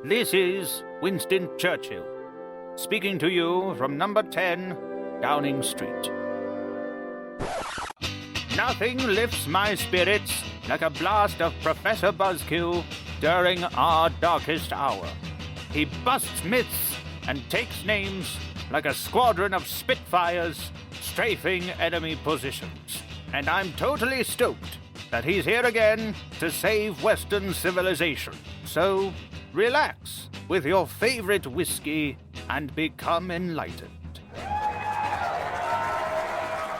This is Winston Churchill, speaking to you from number 10, Downing Street. Nothing lifts my spirits like a blast of Professor Buzzkill during our darkest hour. He busts myths and takes names like a squadron of Spitfires strafing enemy positions. And I'm totally stoked that he's here again to save Western civilization. So relax with your favorite whiskey and become enlightened.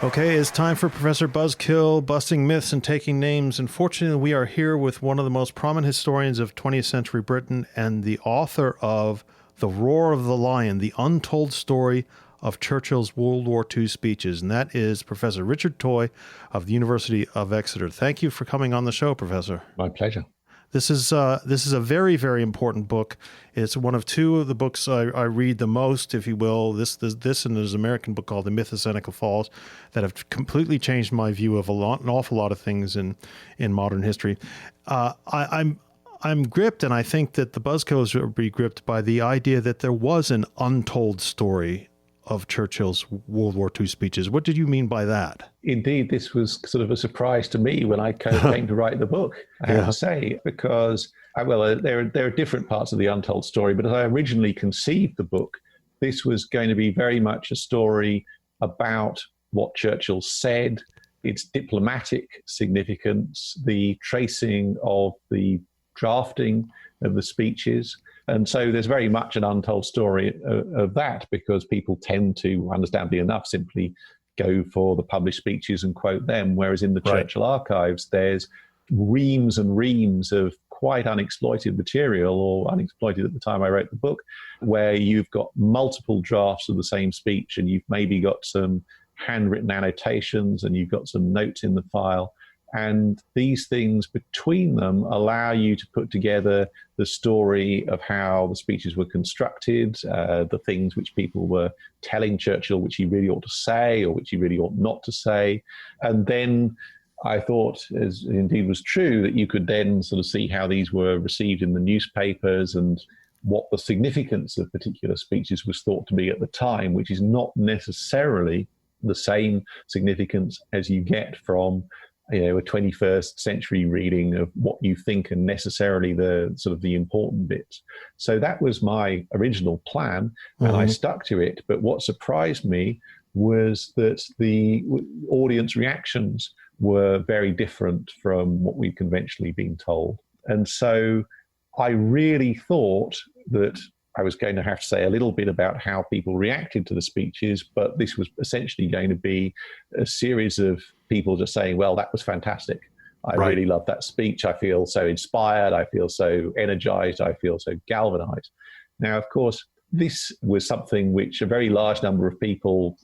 Okay, it's time for Professor Buzzkill, busting myths and taking names. Unfortunately, we are here with one of the most prominent historians of 20th century Britain and the author of The Roar of the Lion, the untold story of Churchill's World War II speeches, and that is Professor Richard Toye of the University of Exeter. Thank you for coming on the show, Professor. My pleasure. This is a very, very important book. It's one of two of the books I read the most, if you will. This and there's an American book called The Myth of Seneca Falls that have completely changed my view of an awful lot of things in modern history. I'm gripped, and I think that the Buzzkills will be gripped by the idea that there was an untold story of Churchill's World War II speeches. What did you mean by that? Indeed, this was sort of a surprise to me when I came to write the book, I have to say, because, there are different parts of the untold story, but as I originally conceived the book, this was going to be very much a story about what Churchill said, its diplomatic significance, the tracing of the drafting of the speeches. And so there's very much an untold story of that, because people tend to, understandably enough, simply go for the published speeches and quote them, whereas in the Churchill archives, there's reams and reams of quite unexploited material, or unexploited at the time I wrote the book, where you've got multiple drafts of the same speech, and you've maybe got some handwritten annotations, and you've got some notes in the file. And these things between them allow you to put together the story of how the speeches were constructed, the things which people were telling Churchill which he really ought to say or which he really ought not to say. And then I thought, as indeed was true, that you could then sort of see how these were received in the newspapers and what the significance of particular speeches was thought to be at the time, which is not necessarily the same significance as you get from a 21st century reading of what you think are necessarily the sort of the important bits. So that was my original plan, and I stuck to it. But what surprised me was that the audience reactions were very different from what we'd conventionally been told. And so I really thought that I was going to have to say a little bit about how people reacted to the speeches, but this was essentially going to be a series of people just saying, well, that was fantastic. I really loved that speech. I feel so inspired. I feel so energized. I feel so galvanized. Now, of course, this was something which a very large number of people,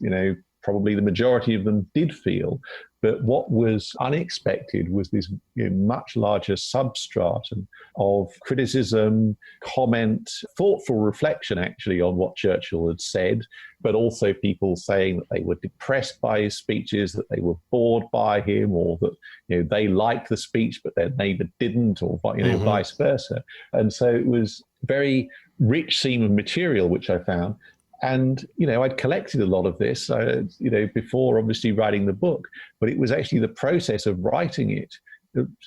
probably the majority of them did feel. But what was unexpected was this much larger substratum of criticism, comment, thoughtful reflection actually on what Churchill had said, but also people saying that they were depressed by his speeches, that they were bored by him, or that they liked the speech but their neighbour didn't, or vice versa. And so it was very rich seam of material which I found. And, I'd collected a lot of this, before obviously writing the book, but it was actually the process of writing it,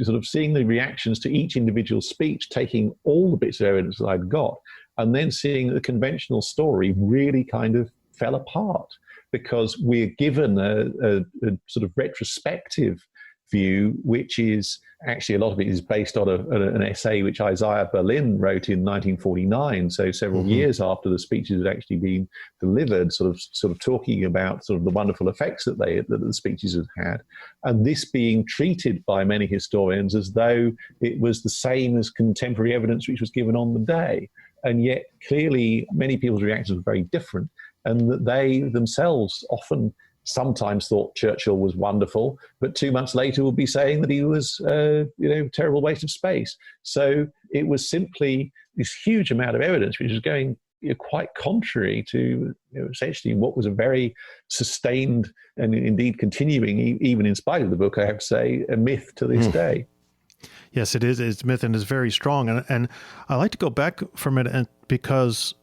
sort of seeing the reactions to each individual speech, taking all the bits of evidence that I'd got, and then seeing that the conventional story really kind of fell apart, because we're given a sort of retrospective view, which is actually, a lot of it is based on an essay which Isaiah Berlin wrote in 1949, so several years after the speeches had actually been delivered, sort of talking about sort of the wonderful effects that the speeches had had, and this being treated by many historians as though it was the same as contemporary evidence which was given on the day. And yet clearly many people's reactions were very different, and that they themselves often sometimes thought Churchill was wonderful, but 2 months later would be saying that he was a terrible waste of space. So it was simply this huge amount of evidence which was going quite contrary to essentially what was a very sustained and indeed continuing, even in spite of the book, I have to say, a myth to this day. Yes, it is. It's myth and is very strong. And I like to go back from it, and because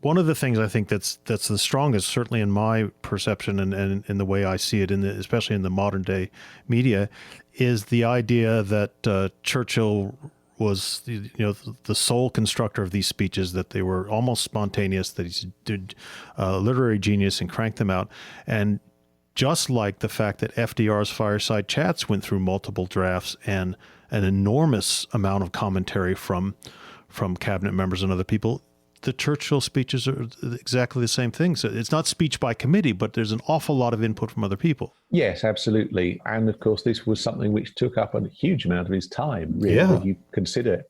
one of the things I think that's the strongest, certainly in my perception and in the way I see it, especially in the modern day media, is the idea that Churchill was the sole constructor of these speeches, that they were almost spontaneous, that he did literary genius and cranked them out. And just like the fact that FDR's fireside chats went through multiple drafts and an enormous amount of commentary from cabinet members and other people, the Churchill speeches are exactly the same thing. So it's not speech by committee, but there's an awful lot of input from other people. Yes, absolutely. And of course, this was something which took up a huge amount of his time, really, Yeah. when you consider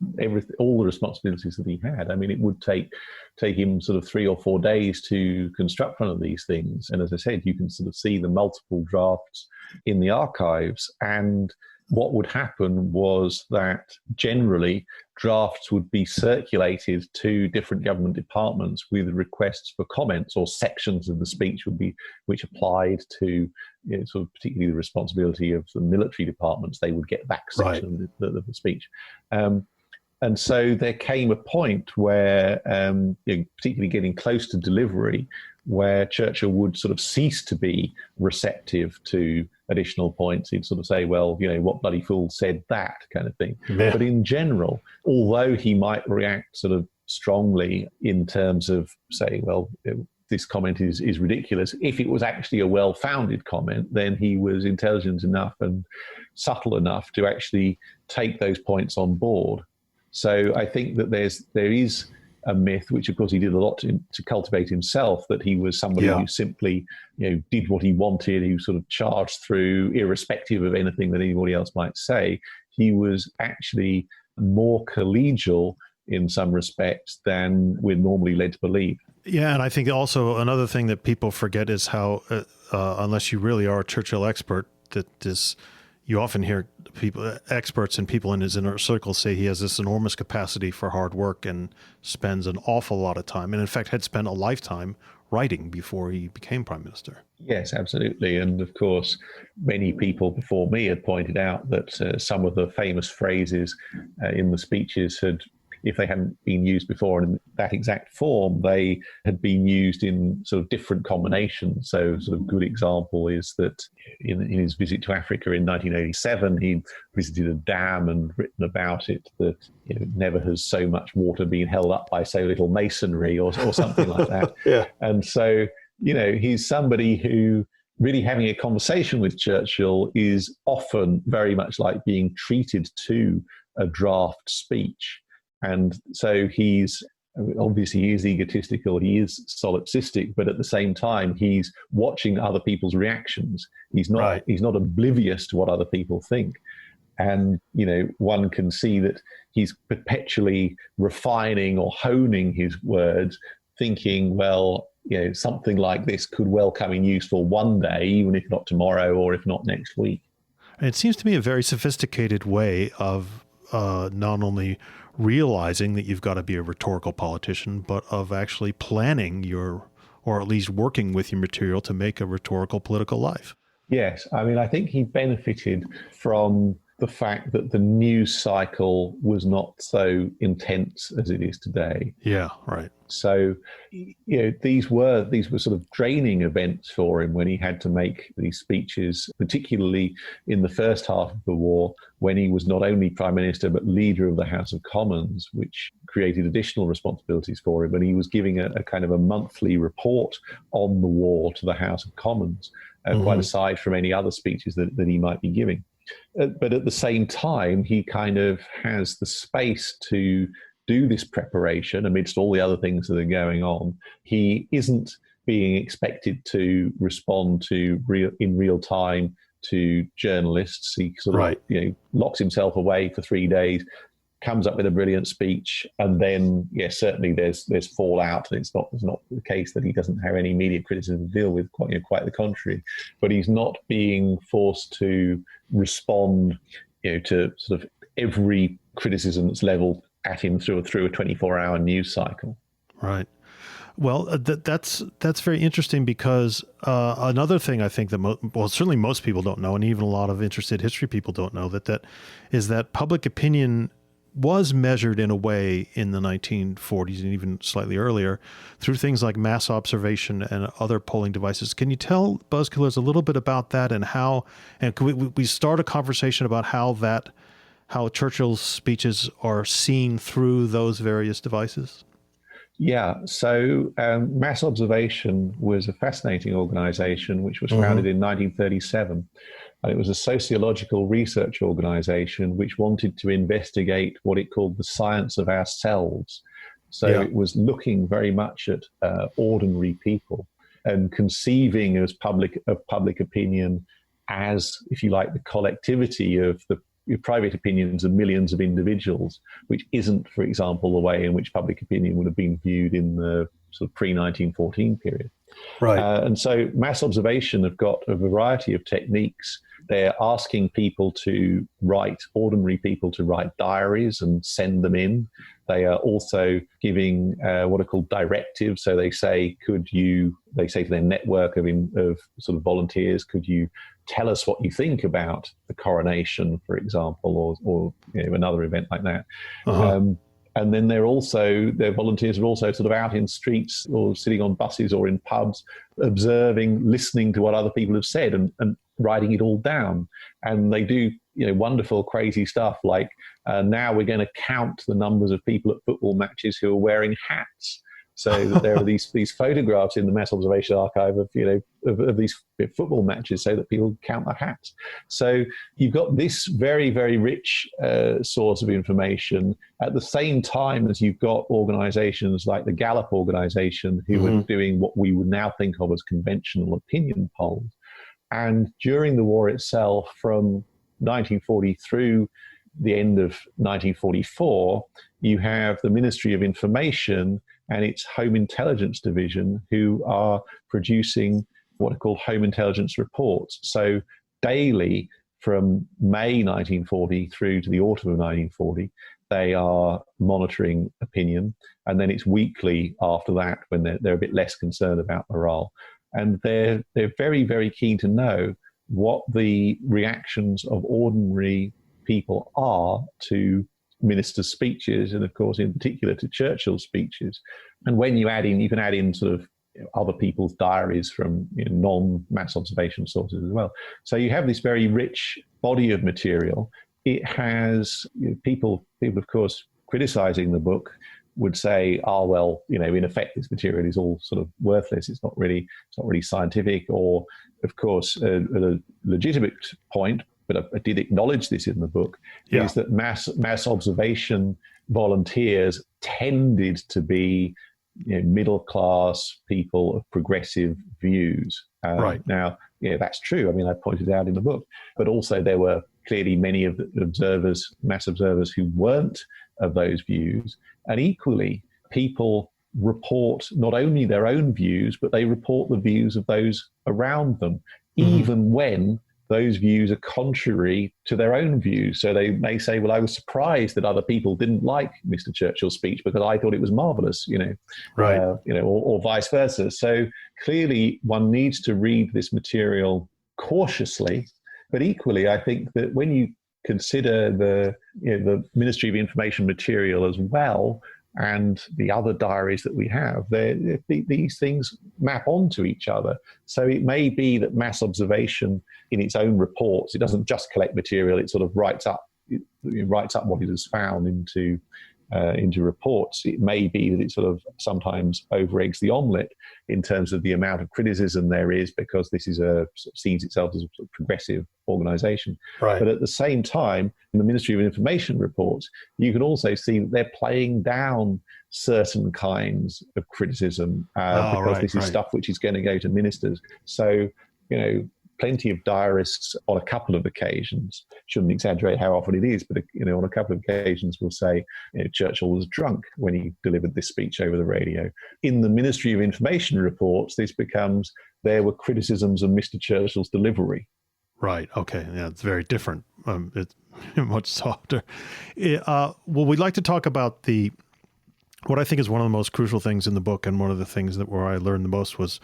all the responsibilities that he had. I mean, it would take him sort of 3 or 4 days to construct one of these things. And as I said, you can sort of see the multiple drafts in the archives. And what would happen was that generally drafts would be circulated to different government departments with requests for comments, or sections of the speech which applied to sort of particularly the responsibility of the military departments. They would get that section of the speech. And so there came a point where, particularly getting close to delivery, where Churchill would sort of cease to be receptive to additional points. He'd sort of say, well, what bloody fool said that, kind of thing. Yeah. But in general, although he might react sort of strongly in terms of saying, well, this comment is ridiculous, if it was actually a well-founded comment, then he was intelligent enough and subtle enough to actually take those points on board. So I think that there is a myth, which of course he did a lot to cultivate himself, that he was somebody who simply did what he wanted, who sort of charged through irrespective of anything that anybody else might say. He was actually more collegial in some respects than we're normally led to believe. Yeah, and I think also another thing that people forget is how, unless you really are a Churchill expert, you often hear experts and people in his inner circle say he has this enormous capacity for hard work and spends an awful lot of time, and in fact had spent a lifetime writing before he became prime minister. Yes, absolutely. And of course, many people before me had pointed out that some of the famous phrases in the speeches if they hadn't been used before in that exact form, they had been used in sort of different combinations. So sort of good example is that in his visit to Africa in 1987, he visited a dam and written about it that never has so much water been held up by so little masonry, or something like that. Yeah. And so, he's somebody who, really having a conversation with Churchill is often very much like being treated to a draft speech. And so he's egotistical, he is solipsistic, but at the same time, he's watching other people's reactions. He's not oblivious to what other people think. And, one can see that he's perpetually refining or honing his words, thinking, well, something like this could well come in useful one day, even if not tomorrow or if not next week. And it seems to me a very sophisticated way of not only realizing that you've got to be a rhetorical politician, but of actually planning or at least working with your material to make a rhetorical political life. Yes. I mean, I think he benefited from the fact that the news cycle was not so intense as it is today. Yeah, right. So, these were sort of draining events for him when he had to make these speeches, particularly in the first half of the war, when he was not only Prime Minister, but leader of the House of Commons, which created additional responsibilities for him. And he was giving a kind of a monthly report on the war to the House of Commons, quite aside from any other speeches that he might be giving. But at the same time, he kind of has the space to do this preparation amidst all the other things that are going on. He isn't being expected to respond in real time to journalists. He sort of locks himself away for 3 days, comes up with a brilliant speech, and then certainly there's fallout. It's not the case that he doesn't have any media criticism to deal with. Quite the contrary. But he's not being forced to respond, to sort of every criticism that's leveled at him through a 24-hour news cycle. Right. Well, that's very interesting because another thing I think that certainly most people don't know, and even a lot of interested history people don't know, that is that public opinion was measured in a way in the 1940s and even slightly earlier through things like mass observation and other polling devices. Can you tell Buzzkillers a little bit about that and how? And can we start a conversation about how Churchill's speeches are seen through those various devices? Yeah, so Mass Observation was a fascinating organization which was founded in 1937. And it was a sociological research organization which wanted to investigate what it called the science of ourselves. So it was looking very much at ordinary people and conceiving of public opinion as, if you like, the collectivity of the private opinions of millions of individuals, which isn't, for example, the way in which public opinion would have been viewed in the sort of pre-1914 period. Right. And so mass observation have got a variety of techniques. They're asking people to ordinary people to write diaries and send them in. They are also giving what are called directives. So they say, they say to their network of sort of volunteers, could you tell us what you think about the coronation, for example, or another event like that. And then their volunteers are also sort of out in streets or sitting on buses or in pubs, observing, listening to what other people have said and writing it all down. And they do wonderful, crazy stuff like now we're going to count the numbers of people at football matches who are wearing hats. So that there are these photographs in the Mass Observation Archive of these football matches, so that people count their hats. So you've got this very, very rich source of information at the same time as you've got organisations like the Gallup organisation who are doing what we would now think of as conventional opinion polls. And during the war itself, from 1940 through the end of 1944, you have the Ministry of Information and its Home Intelligence Division who are producing what are called Home Intelligence reports. So daily from May 1940 through to the autumn of 1940, they are monitoring opinion. And then it's weekly after that when they're a bit less concerned about morale. And they're very, very keen to know what the reactions of ordinary people are to ministers' speeches, and of course, in particular, to Churchill's speeches. And when you can add in sort of other people's diaries from non-mass observation sources as well. So you have this very rich body of material. It has people, of course, criticizing the book would say, in effect, this material is all sort of worthless. It's not really scientific. Or, of course, a legitimate point, but I did acknowledge this in the book, is that mass observation volunteers tended to be middle class people of progressive views. Right. Now, that's true. I mean, I pointed out in the book, but also there were clearly many of the mass observers who weren't of those views. And equally, people report not only their own views, but they report the views of those around them, even when those views are contrary to their own views. So they may say, well, I was surprised that other people didn't like Mr. Churchill's speech because I thought it was marvelous, right. Or vice versa. So clearly one needs to read this material cautiously, but equally, I think that when you consider the Ministry of Information material as well, and the other diaries that we have, these things map onto each other. So it may be that mass observation in its own reports, it doesn't just collect material, it sort of writes up what it has found into reports. It may be that it sort of sometimes over-eggs the omelette in terms of the amount of criticism there is, because this is sees itself as a sort of progressive organization. Right. But at the same time, in the Ministry of Information reports, you can also see that they're playing down certain kinds of criticism because this is stuff which is going to go to ministers. So, plenty of diarists on a couple of occasions, shouldn't exaggerate how often it is, but on a couple of occasions will say Churchill was drunk when he delivered this speech over the radio. In the Ministry of Information reports, this becomes there were criticisms of Mr. Churchill's delivery. Right. Okay. Yeah, it's very different. It's much softer. Well, we'd like to talk about the what I think is one of the most crucial things in the book, and one of the things that where I learned the most was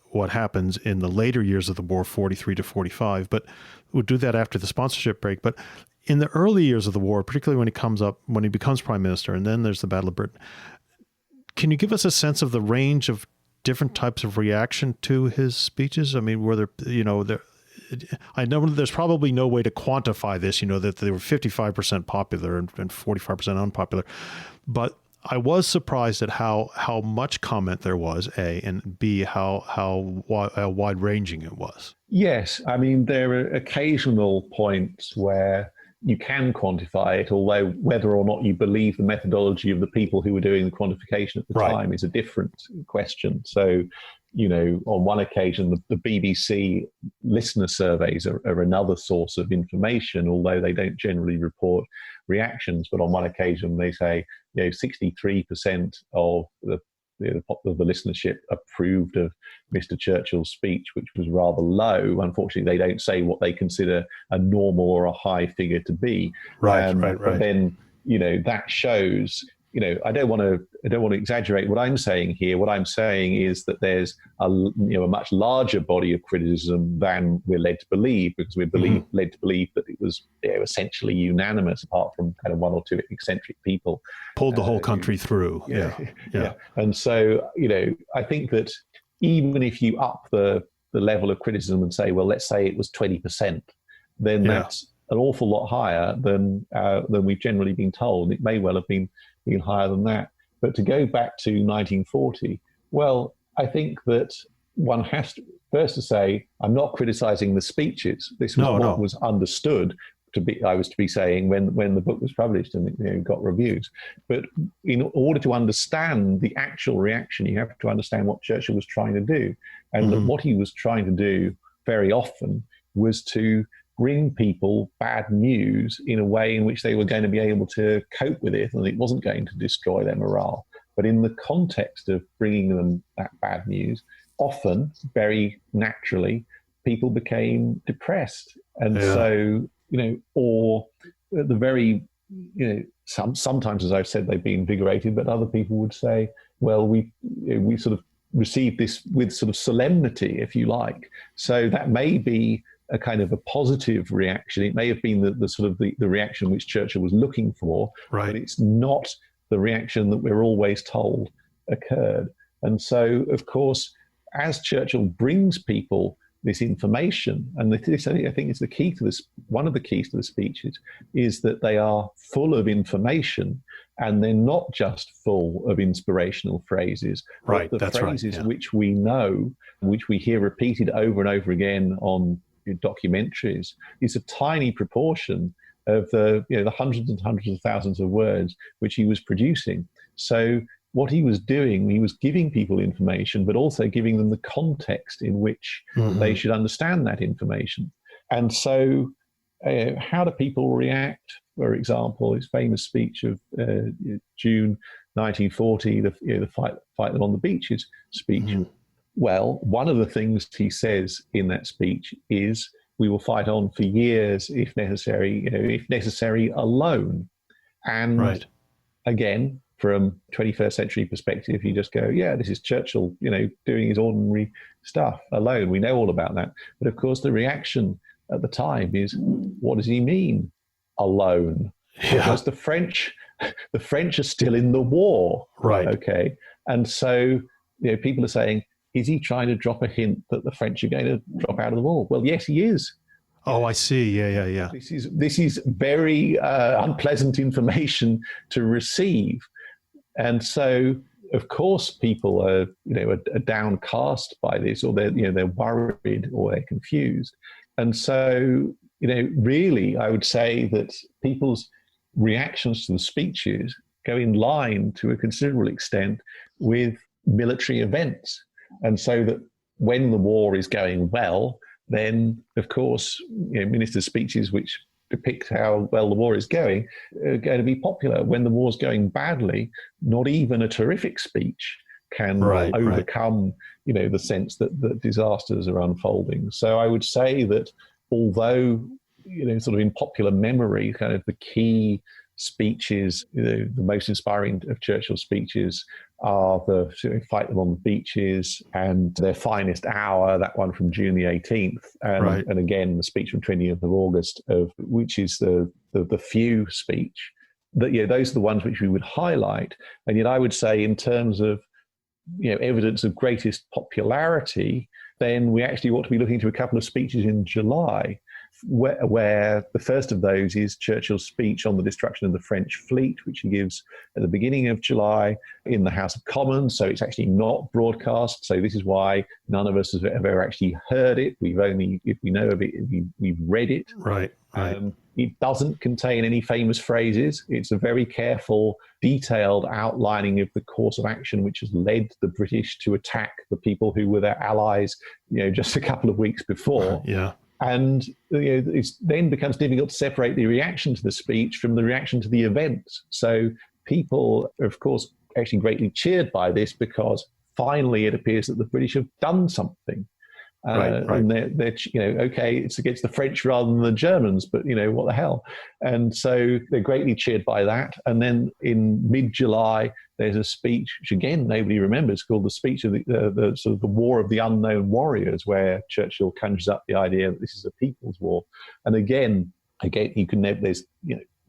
what happens in the later years of the war, 43 to 45. But we'll do that after the sponsorship break. But in the early years of the war, particularly when he becomes prime minister, and then there's the Battle of Britain, can you give us a sense of the range of different types of reaction to his speeches? I mean, were there, I know there's probably no way to quantify this, that they were 55% popular and 45% unpopular, but I was surprised at how much comment there was, A, and B, how wide-ranging it was. Yes, I mean, there are occasional points where you can quantify it, although whether or not you believe the methodology of the people who were doing the quantification at the time is a different question. So, on one occasion, the BBC listener surveys are another source of information, although they don't generally report reactions. But on one occasion, they say 63% of the listenership approved of Mr. Churchill's speech, which was rather low. Unfortunately, they don't say what they consider a normal or a high figure to be. Right. But then, that shows. I don't want to exaggerate what I'm saying here. What I'm saying is that there's a much larger body of criticism than we're led to believe, because we're led to believe that it was essentially unanimous, apart from kind of one or two eccentric people. Pulled the whole country through. Yeah. And so, I think that even if you up the level of criticism and say, well, let's say it was 20%, then that's an awful lot higher than we've generally been told. It may well have been higher than that. But to go back to 1940, well, I think that one has to first to say, I'm not criticizing the speeches. This was what was understood I was to be saying when the book was published and got reviews. But in order to understand the actual reaction, you have to understand what Churchill was trying to do. And what he was trying to do very often was to bring people bad news in a way in which they were going to be able to cope with it, and it wasn't going to destroy their morale. But in the context of bringing them that bad news, often, very naturally, people became depressed. And so, or at the very, sometimes, as I've said, they've been invigorated, but other people would say, well, we sort of received this with sort of solemnity, if you like. So that may be a kind of a positive reaction. It may have been the sort of the reaction which Churchill was looking for, but it's not the reaction that we're always told occurred. And so, of course, as Churchill brings people this information, and this, I think is the key to this, one of the keys to the speeches, is that they are full of information, and they're not just full of inspirational phrases, but the phrases which we know, which we hear repeated over and over again on documentaries, is a tiny proportion of the hundreds and hundreds of thousands of words which he was producing. So what he was doing, he was giving people information, but also giving them the context in which they should understand that information. And so how do people react? For example, his famous speech of June 1940, the fight them on the beaches speech. Well, one of the things he says in that speech is, we will fight on for years, if necessary, alone. And again, from 21st century perspective, you just go, yeah, this is Churchill, doing his ordinary stuff alone. We know all about that. But of course, the reaction at the time is, what does he mean, alone? Because the French are still in the war. Okay. And so, people are saying, is he trying to drop a hint that the French are going to drop out of the war? Well, yes, he is. Oh, I see. Yeah. This is very unpleasant information to receive. And so, of course, people are downcast by this, or they're worried, or they're confused. And so, really, I would say that people's reactions to the speeches go in line to a considerable extent with military events. And so that when the war is going well, then, of course, ministers' speeches which depict how well the war is going are going to be popular. When the war's going badly, not even a terrific speech can overcome, the sense that disasters are unfolding. So I would say that although, sort of in popular memory, kind of the key speeches, the most inspiring of Churchill's speeches are the Fight Them on the Beaches and Their Finest Hour, that one from June the 18th, and again the speech from 20th of August, which is the few speech. That those are the ones which we would highlight. And yet I would say in terms of evidence of greatest popularity, then we actually ought to be looking to a couple of speeches in July, where the first of those is Churchill's speech on the destruction of the French fleet, which he gives at the beginning of July in the House of Commons. So it's actually not broadcast. So this is why none of us have ever actually heard it. We've only, if we know of it, we've read it. Right. It doesn't contain any famous phrases. It's a very careful, detailed outlining of the course of action which has led the British to attack the people who were their allies, just a couple of weeks before. Yeah. And it then becomes difficult to separate the reaction to the speech from the reaction to the event. So people are, of course, actually greatly cheered by this because finally it appears that the British have done something. Right. And they're okay, it's against the French rather than the Germans, but what the hell? And so they're greatly cheered by that. And then in mid-July, there's a speech which again nobody remembers, called the speech of the sort of the War of the Unknown Warriors, where Churchill conjures up the idea that this is a people's war. And again, you can never, there's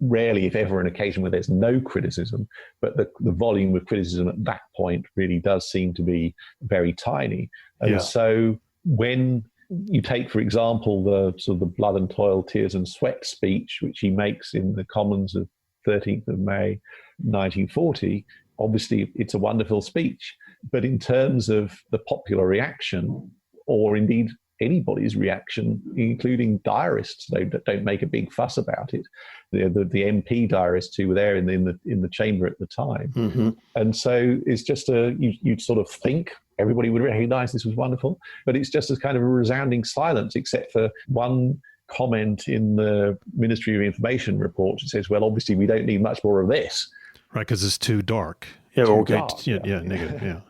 rarely, if ever, an occasion where there's no criticism, but the volume of criticism at that point really does seem to be very tiny. And so when you take, for example, the sort of the blood and toil, tears and sweat speech, which he makes in the Commons of 13th of May, 1940, obviously it's a wonderful speech. But in terms of the popular reaction, or indeed anybody's reaction, including diarists, they don't make a big fuss about it. The MP diarists who were there in the chamber at the time. Mm-hmm. And so it's just you'd sort of think everybody would recognize this was wonderful, but it's just as kind of a resounding silence, except for one comment in the Ministry of Information report that says, well, obviously we don't need much more of this. Right, because it's too dark. Negative, yeah.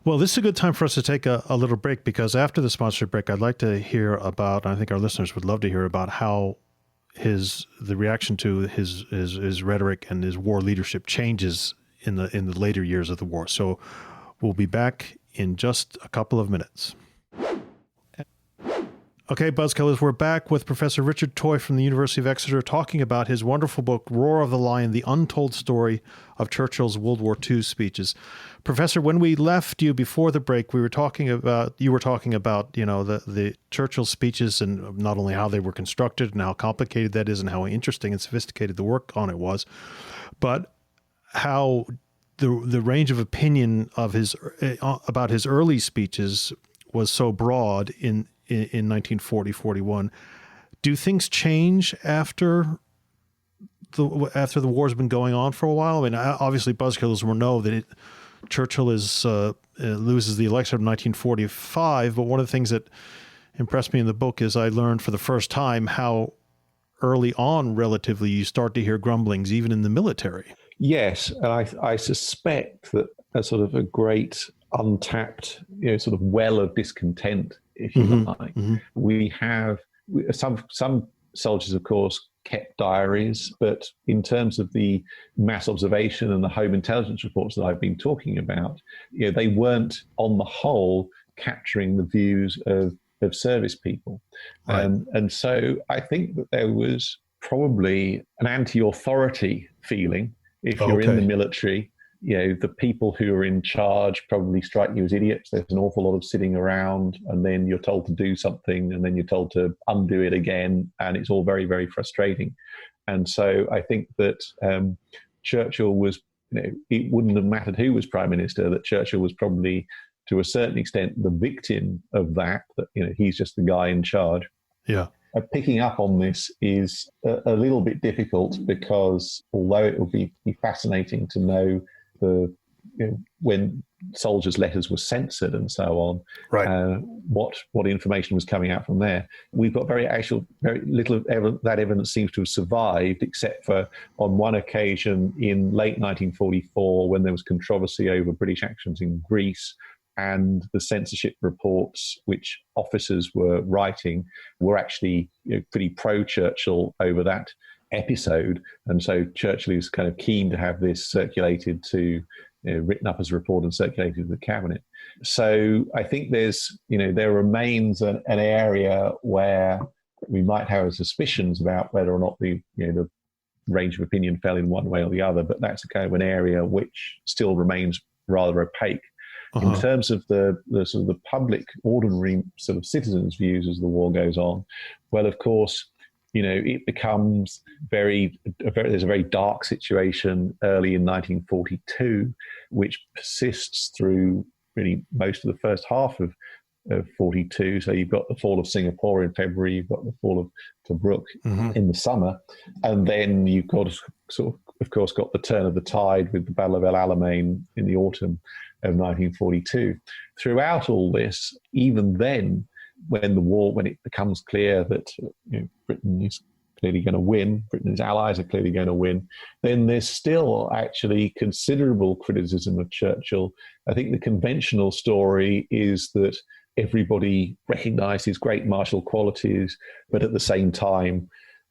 Well, this is a good time for us to take a little break, because after the sponsored break, I'd like to hear about, and I think our listeners would love to hear about how the reaction to his rhetoric and his war leadership changes in the later years of the war. So we'll be back in just a couple of minutes. Okay, Buzzkillers, we're back with Professor Richard Toye from the University of Exeter talking about his wonderful book, Roar of the Lion, The Untold Story of Churchill's World War II Speeches. Professor, when we left you before the break, you were talking about the Churchill speeches and not only how they were constructed and how complicated that is and how interesting and sophisticated the work on it was, but how the range of opinion of about his early speeches was so broad in 1940-41. Do things change after the war's been going on for a while? I mean, obviously, Buzzkillers will know that Churchill loses the election of 1945, but one of the things that impressed me in the book is I learned for the first time how early on, relatively, you start to hear grumblings, even in the military. Yes, and I suspect that a sort of a great untapped, sort of well of discontent, if you like. Mm-hmm. We have some soldiers, of course, kept diaries, but in terms of the mass observation and the home intelligence reports that I've been talking about, they weren't, on the whole, capturing the views of service people. Right. And so I think that there was probably an anti-authority feeling. If you're in the military, the people who are in charge probably strike you as idiots. There's an awful lot of sitting around, and then you're told to do something, and then you're told to undo it again, and it's all very, very frustrating. And so I think that Churchill was, it wouldn't have mattered who was prime minister, that Churchill was probably, to a certain extent, the victim of that he's just the guy in charge. Yeah. Picking up on this is a little bit difficult, because although it will be fascinating to know when soldiers' letters were censored and so on, right. What information was coming out from there, we've got very little of that evidence seems to have survived, except for on one occasion in late 1944 when there was controversy over British actions in Greece. And the censorship reports which officers were writing were actually pretty pro-Churchill over that. episode. And so Churchill is kind of keen to have this circulated to, written up as a report and circulated to the cabinet. So I think there remains an area where we might have suspicions about whether or not the range of opinion fell in one way or the other, but that's a kind of an area which still remains rather opaque. In terms of the sort of the public, ordinary sort of citizens' views as the war goes on, well, of course, it becomes there's a very dark situation early in 1942, which persists through really most of the first half of 42. So you've got the fall of Singapore in February, you've got the fall of Tobruk in the summer, and then you've got of course, got the turn of the tide with the Battle of El Alamein in the autumn of 1942. Throughout all this, even then, when it becomes clear that Britain is clearly going to win, Britain and its allies are clearly going to win, then there's still actually considerable criticism of Churchill. I think the conventional story is that everybody recognised his great martial qualities, but at the same time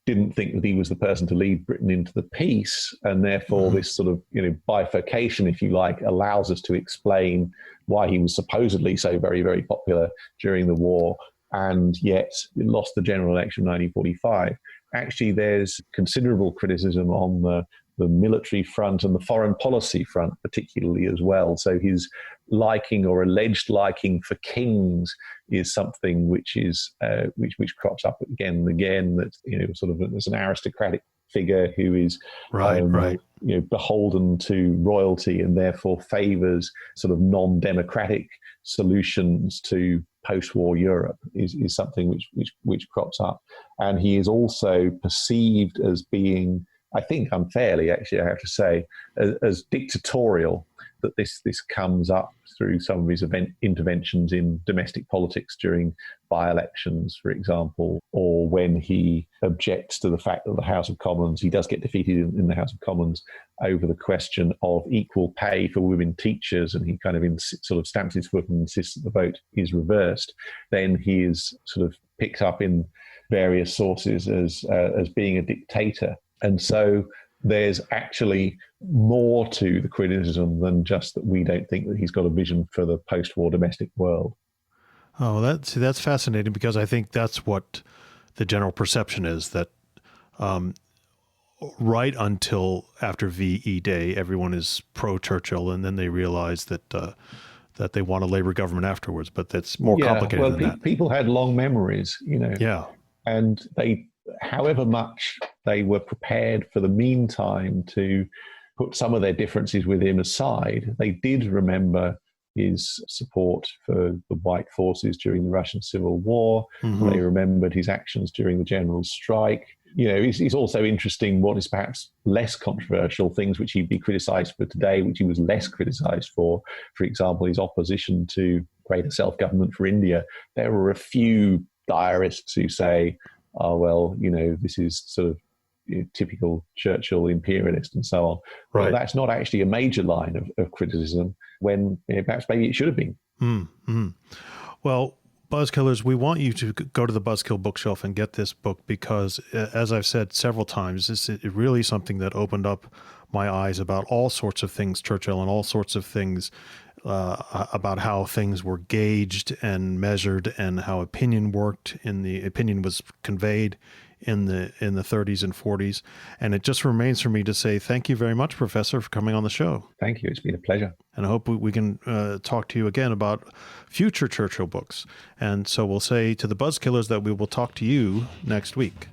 didn't think that he was the person to lead Britain into the peace, and therefore this sort of bifurcation, if you like, allows us to explain why he was supposedly so very, very popular during the war and yet lost the general election in 1945. Actually, there's considerable criticism on the military front and the foreign policy front particularly as well. So his liking or alleged liking for kings is something which is which crops up again and again, that sort of as an aristocratic figure who is beholden to royalty and therefore favors sort of non-democratic solutions to post-war Europe is something which crops up. And he is also perceived as being, I think unfairly, actually, I have to say, as dictatorial, that this comes up through some of his interventions in domestic politics during by-elections, for example, or when he objects to the fact that the House of Commons, he does get defeated in the House of Commons over the question of equal pay for women teachers, and he kind of sort of stamps his foot and insists that the vote is reversed. Then he is sort of picked up in various sources as being a dictator. And so there's actually more to the criticism than just that we don't think that he's got a vision for the post-war domestic world. Oh, that's fascinating, because I think that's what the general perception is, that right until after VE Day, everyone is pro-Churchill, and then they realize that they want a Labour government afterwards. But that's more complicated than that. People had long memories, Yeah. And they, however much they were prepared for the meantime to put some of their differences with him aside, they did remember his support for the white forces during the Russian Civil War. They remembered his actions during the general strike. It's also interesting what is perhaps less controversial, things which he'd be criticised for today, which he was less criticised for. For example, his opposition to greater self-government for India. There were a few diarists who say, oh, well, this is sort of typical Churchill imperialist and so on. Right. But that's not actually a major line of criticism, when perhaps maybe it should have been. Well, Buzzkillers, we want you to go to the Buzzkill bookshelf and get this book, because, as I've said several times, it's really something that opened up my eyes about all sorts of things Churchill, and all sorts of things about how things were gauged and measured, and how opinion worked, opinion was conveyed in the 30s and 40s. And it just remains for me to say thank you very much, Professor, for coming on the show. Thank you. It's been a pleasure. And I hope we can talk to you again about future Churchill books. And so we'll say to the Buzzkillers that we will talk to you next week.